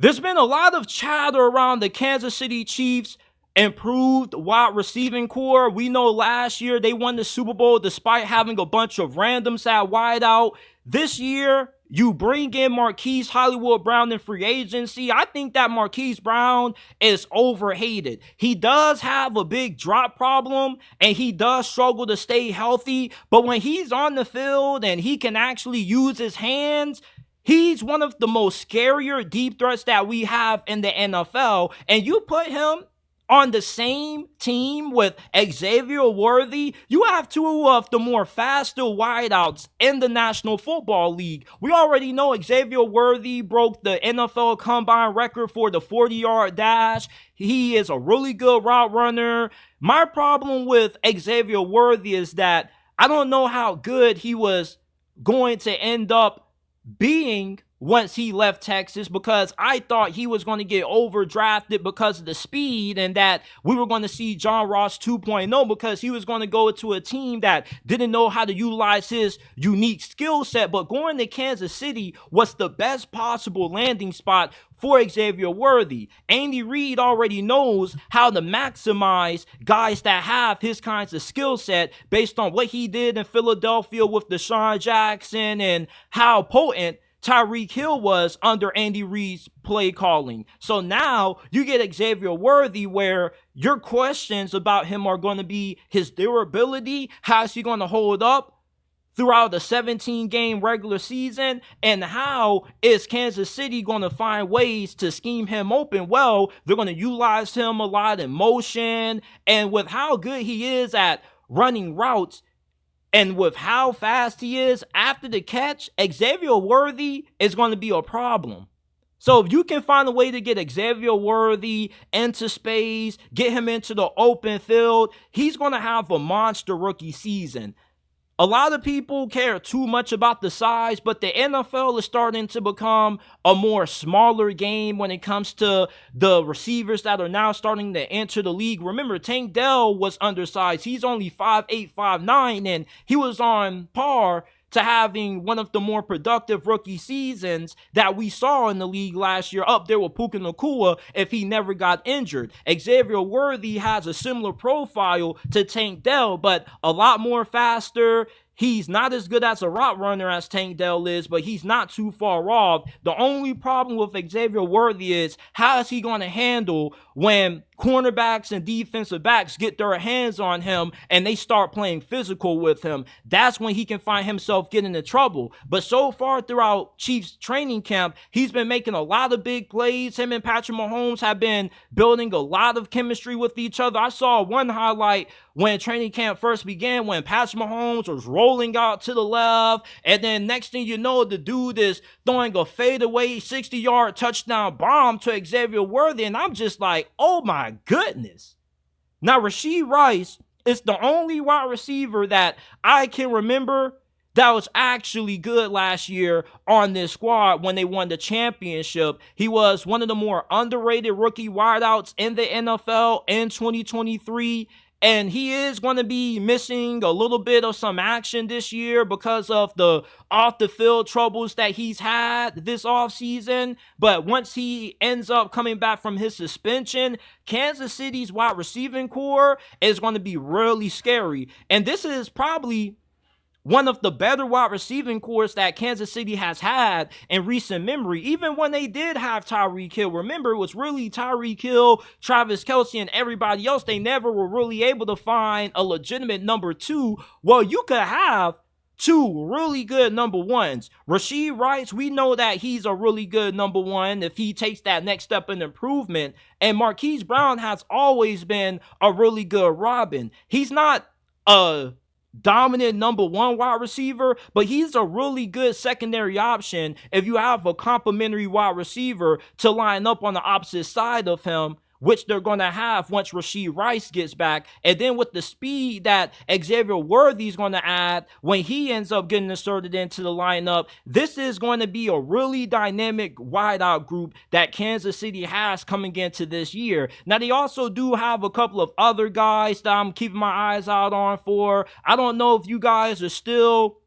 There's been a lot of chatter around the Kansas City Chiefs improved wide receiving core. We know last year they won the Super Bowl despite having a bunch of randoms at wideout. This year, you bring in Marquise Hollywood Brown in free agency. I think that Marquise Brown is overhated. He does have a big drop problem and he does struggle to stay healthy. But when he's on the field and he can actually use his hands, he's one of the most scarier deep threats that we have in the NFL. And you put him on the same team with Xavier Worthy, you have two of the more faster wideouts in the National Football League. We already know Xavier Worthy broke the NFL combine record for the 40-yard dash. He is a really good route runner. My problem with Xavier Worthy is that I don't know how good he was going to end up being once he left Texas, because I thought he was going to get overdrafted because of the speed and that we were going to see John Ross 2.0 because he was going to go to a team that didn't know how to utilize his unique skill set. But going to Kansas City was the best possible landing spot for Xavier Worthy. Andy Reid already knows how to maximize guys that have his kinds of skill set based on what he did in Philadelphia with Deshaun Jackson and how potent Tyreek Hill was under Andy Reid's play calling. So now you get Xavier Worthy where your questions about him are going to be his durability, how is he going to hold up throughout the 17-game regular season, and how is Kansas City going to find ways to scheme him open? Well, they're going to utilize him a lot in motion, and with how good he is at running routes, and with how fast he is after the catch, Xavier Worthy is going to be a problem. So if you can find a way to get Xavier Worthy into space, get him into the open field, he's going to have a monster rookie season. A lot of people care too much about the size, but the NFL is starting to become a more smaller game when it comes to the receivers that are now starting to enter the league. Remember, Tank Dell was undersized. He's only 5'8", 5'9", and he was on par to having one of the more productive rookie seasons that we saw in the league last year, up there with Puka Nacua if he never got injured. Xavier Worthy has a similar profile to Tank Dell, but a lot more faster. He's not as good as a route runner as Tank Dell is, but he's not too far off. The only problem with Xavier Worthy is how is he going to handle when cornerbacks and defensive backs get their hands on him and they start playing physical with him. That's when he can find himself getting into trouble. But so far throughout Chiefs training camp, he's been making a lot of big plays. Him and Patrick Mahomes have been building a lot of chemistry with each other. I saw one highlight when training camp first began when Patrick Mahomes was rolling out to the left, and then next thing you know, the dude is throwing a fadeaway 60-yard touchdown bomb to Xavier Worthy, and I'm just like, oh my goodness. Now, Rashee Rice is the only wide receiver that I can remember that was actually good last year on this squad when they won the championship. He was one of the more underrated rookie wideouts in the NFL in 2023. And he is going to be missing a little bit of some action this year because of the off-the-field troubles that he's had this offseason. But once he ends up coming back from his suspension, Kansas City's wide receiving core is going to be really scary. And this is probably one of the better wide receiving cores that Kansas City has had in recent memory. Even when they did have Tyreek Hill, remember, it was really Tyreek Hill, Travis Kelce, and everybody else. They never were really able to find a legitimate number two. Well, you could have two really good number ones. Rashee Rice, we know that he's a really good number one if he takes that next step in improvement. And Marquise Brown has always been a really good Robin. He's not a dominant number one wide receiver, but he's a really good secondary option if you have a complimentary wide receiver to line up on the opposite side of him, which they're going to have once Rashee Rice gets back. And then with the speed that Xavier Worthy is going to add when he ends up getting inserted into the lineup, this is going to be a really dynamic wideout group that Kansas City has coming into this year. Now, they also do have a couple of other guys that I'm keeping my eyes out on for. I don't know if you guys are still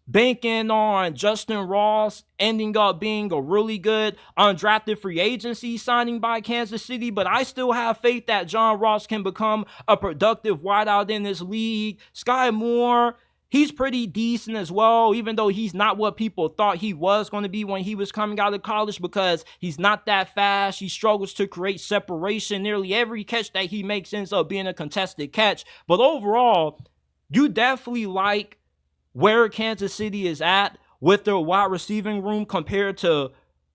banking on Justin Ross ending up being a really good undrafted free agency signing by Kansas City, but I still have faith that John Ross can become a productive wideout in this league. Sky Moore, he's pretty decent as well, even though he's not what people thought he was going to be when he was coming out of college, because he's not that fast. He struggles to create separation. Nearly every catch that he makes ends up being a contested catch. But overall, you definitely like where Kansas City is at with their wide receiving room compared to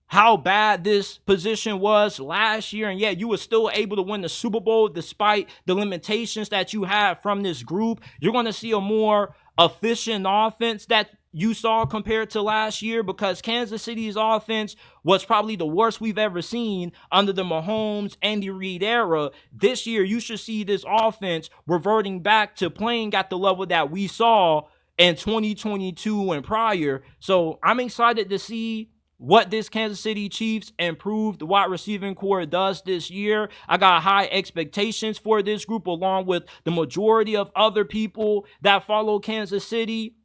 how bad this position was last year. And yet you were still able to win the Super Bowl despite the limitations that you had from this group. You're going to see a more efficient offense that you saw compared to last year, because Kansas City's offense was probably the worst we've ever seen under the Mahomes, Andy Reid era. This year, you should see this offense reverting back to playing at the level that we saw in 2022 and prior. So I'm excited to see what this Kansas City Chiefs improved wide receiving core does this year. I got high expectations for this group, along with the majority of other people that follow Kansas City.